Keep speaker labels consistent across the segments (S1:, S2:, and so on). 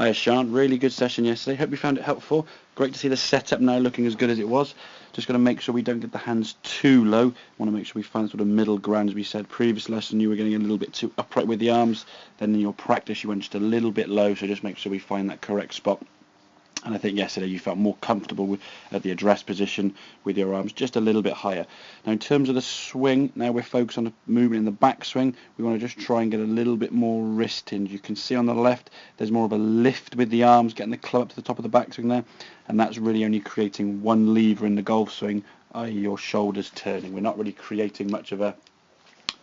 S1: Hi Sean, really good session yesterday. Hope you found it helpful. Great to see the setup now looking as good as it was. Just got to make sure we don't get the hands too low. Want to make sure we find sort of middle ground. As we said previous lesson, you were getting a little bit too upright with the arms. Then in your practice you went just a little bit low, so just make sure we find that correct spot. And I think yesterday you felt more comfortable at the address position with your arms just a little bit higher. Now in terms of the swing, now we're focused on the movement in the back swing. We want to just try and get a little bit more wrist hinge. You can see on the left there's more of a lift with the arms, getting the club up to the top of the back swing there. And that's really only creating one lever in the golf swing, i.e. your shoulders turning. We're not really creating much of a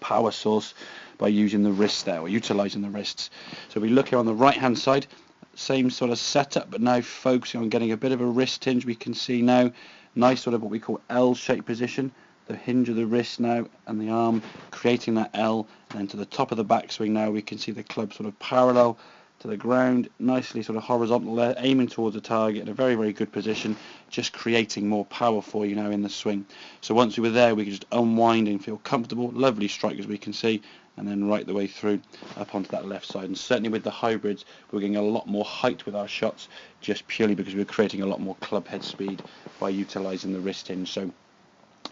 S1: power source by using the wrists there, or utilising the wrists. So we look here on the right hand side. Same sort of setup, but now focusing on getting a bit of a wrist hinge. We can see now nice sort of what we call L-shaped position, the hinge of the wrist now and the arm creating that L, and then to the top of the backswing now we can see the club sort of parallel to the ground, nicely sort of horizontal there, aiming towards the target in a very, very good position, just creating more power for you now in the swing. So once we were there, we could just unwind and feel comfortable. Lovely strike as we can see, and then right the way through up onto that left side. And certainly with the hybrids, we're getting a lot more height with our shots, just purely because we're creating a lot more club head speed by utilising the wrist hinge. So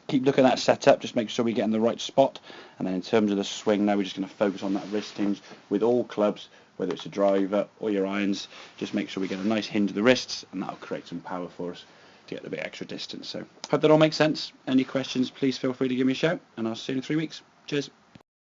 S1: keep looking at that setup, just make sure we get in the right spot. And then in terms of the swing, now we're just going to focus on that wrist hinge with all clubs, whether it's a driver or your irons. Just make sure we get a nice hinge of the wrists, and that'll create some power for us to get a bit extra distance. So hope that all makes sense. Any questions, please feel free to give me a shout, and I'll see you in 3 weeks. Cheers.